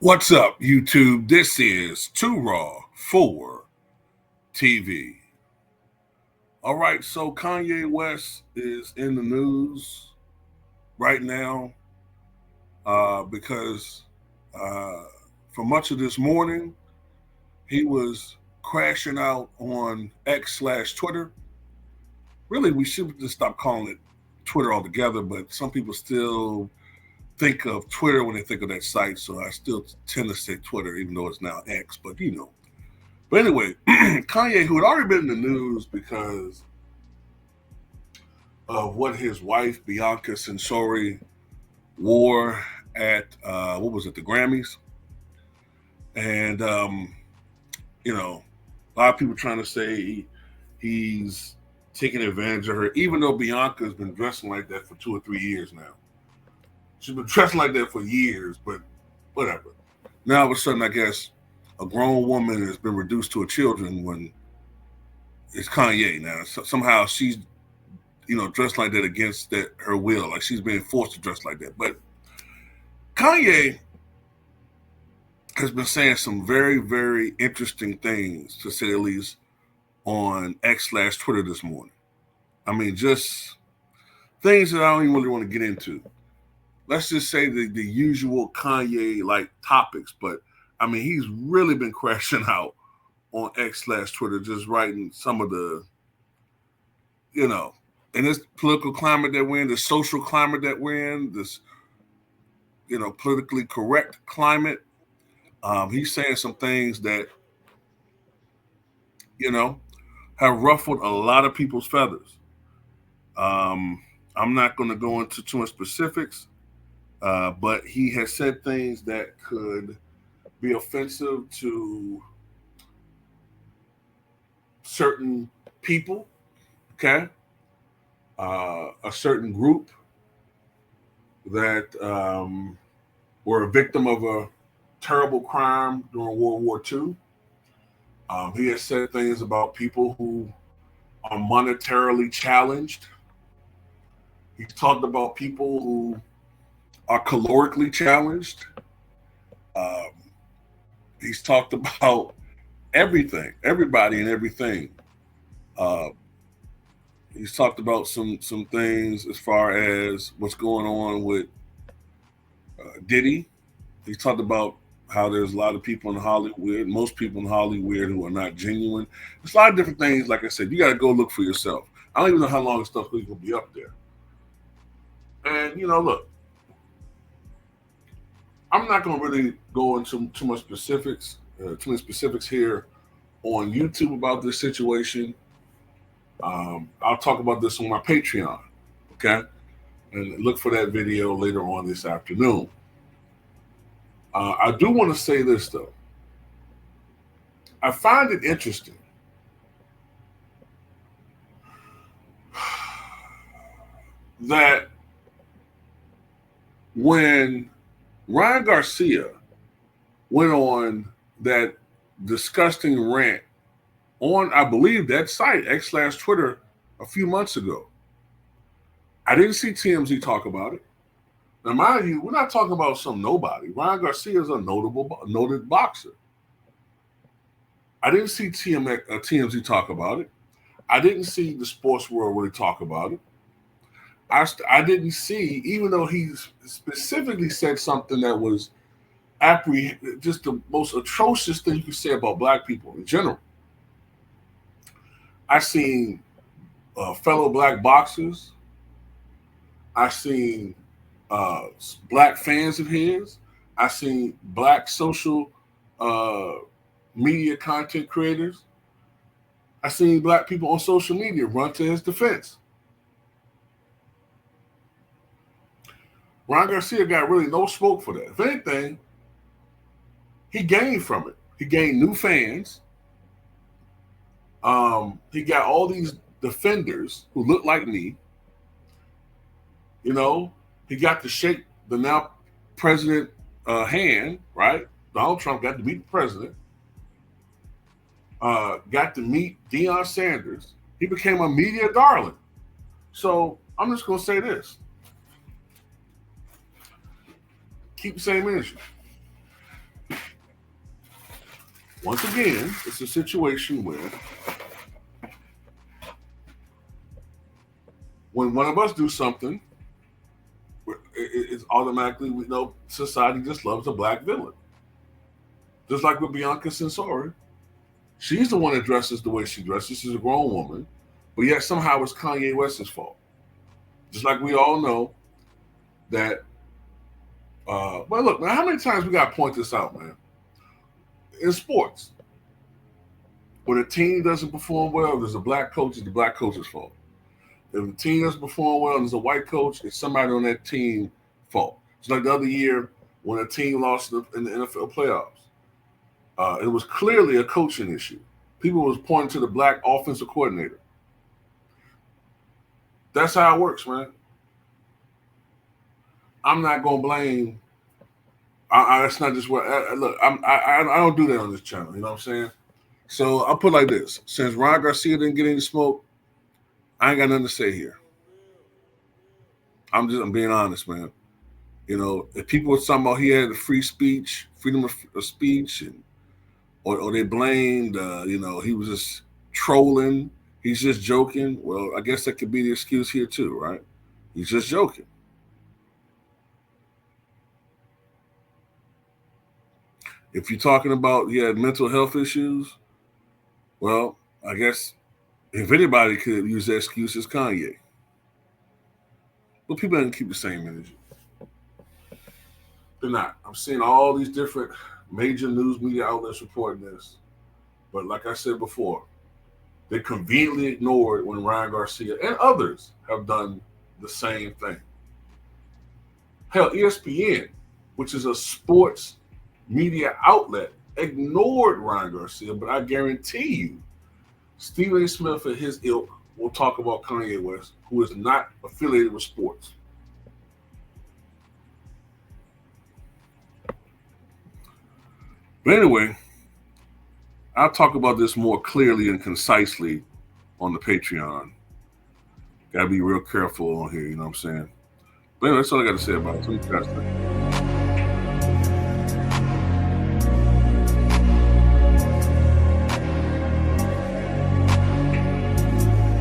What's up, YouTube? This is Too Raw for TV. All right, so Kanye West is in the news right now because for much of this morning, he was crashing out on X/Twitter. Really, we should just stop calling it Twitter altogether, but some people still think of Twitter when they think of that site, so I still tend to say Twitter, even though it's now X, but you know. But anyway, Kanye, who had already been in the news because of what his wife, Bianca Censori, wore at, what was it, the Grammys? And, a lot of people trying to say he's taking advantage of her, even though Bianca's been dressing like that for 2 or 3 years now. She's been dressing like that for years, but whatever. Now, all of a sudden, I guess a grown woman has been reduced to a children when it's Kanye now. So somehow she's, dressed like that against her will. Like she's being forced to dress like that. But Kanye has been saying some very, very interesting things, to say the least, on X/Twitter this morning. I mean, just things that I don't even really want to get into. Let's just say the usual Kanye-like topics, but I mean, he's really been crashing out on X/Twitter, just writing some of the, in this political climate that we're in, the social climate that we're in, this, politically correct climate. He's saying some things that, have ruffled a lot of people's feathers. I'm not going to go into too much specifics. But he has said things that could be offensive to certain people, okay? A certain group that were a victim of a terrible crime during World War II. He has said things about people who are monetarily challenged. He's talked about people who are calorically challenged. He's talked about everything, everybody and everything. He's talked about some things as far as what's going on with Diddy. He's talked about how there's a lot of people in Hollywood, most people in Hollywood who are not genuine. There's a lot of different things. Like I said, you got to go look for yourself. I don't even know how long this stuff is going to be up there. And, look, I'm not going to really go into too many specifics here on YouTube about this situation. I'll talk about this on my Patreon, okay? And look for that video later on this afternoon. I do want to say this, though. I find it interesting that when Ryan Garcia went on that disgusting rant on, I believe, that site, X/Twitter, a few months ago, I didn't see TMZ talk about it. Now, mind you, we're not talking about some nobody. Ryan Garcia is a noted boxer. I didn't see TMZ talk about it. I didn't see the sports world really talk about it. I didn't see, even though he specifically said something that was just the most atrocious thing you could say about black people in general. I seen fellow black boxers. I seen black fans of his. I seen black social media content creators. I seen black people on social media run to his defense. Ron Garcia got really no smoke for that. If anything, he gained from it. He gained new fans. He got all these defenders who look like me. He got to shake the now president hand, right? Donald Trump got to meet the president. Got to meet Deion Sanders. He became a media darling. So I'm just going to say this. Keep the same energy. Once again, it's a situation where when one of us do something, it's automatically, we know society just loves a black villain. Just like with Bianca Censori. She's the one that dresses the way she dresses. She's a grown woman. But yet somehow it's Kanye West's fault. Just like we all know that, but look, man, how many times we got to point this out, man? In sports, when a team doesn't perform well, there's a black coach, it's the black coach's fault. If the team doesn't perform well and there's a white coach, it's somebody on that team's fault. It's like the other year when a team lost in the NFL playoffs. It was clearly a coaching issue. People was pointing to the black offensive coordinator. That's how it works, man. I'm not gonna blame. That's not just what. Look, I don't do that on this channel. You know what I'm saying? So I'll put it like this: since Ron Garcia didn't get any smoke, I ain't got nothing to say here. I'm being honest, man. You know, if people were talking about he had the freedom of speech, and or they blamed, he was just trolling. He's just joking. Well, I guess that could be the excuse here too, right? He's just joking. If you're talking about he had mental health issues, well, I guess if anybody could use that excuse, it's Kanye. But people don't keep the same energy. They're not. I'm seeing all these different major news media outlets reporting this. But like I said before, they conveniently ignored when Ryan Garcia and others have done the same thing. Hell, ESPN, which is a sports media outlet, ignored Ryan Garcia, but I guarantee you, Stephen A. Smith and his ilk will talk about Kanye West, who is not affiliated with sports. But anyway, I'll talk about this more clearly and concisely on the Patreon. Gotta be real careful on here, you know what I'm saying? But anyway, that's all I got to say about it.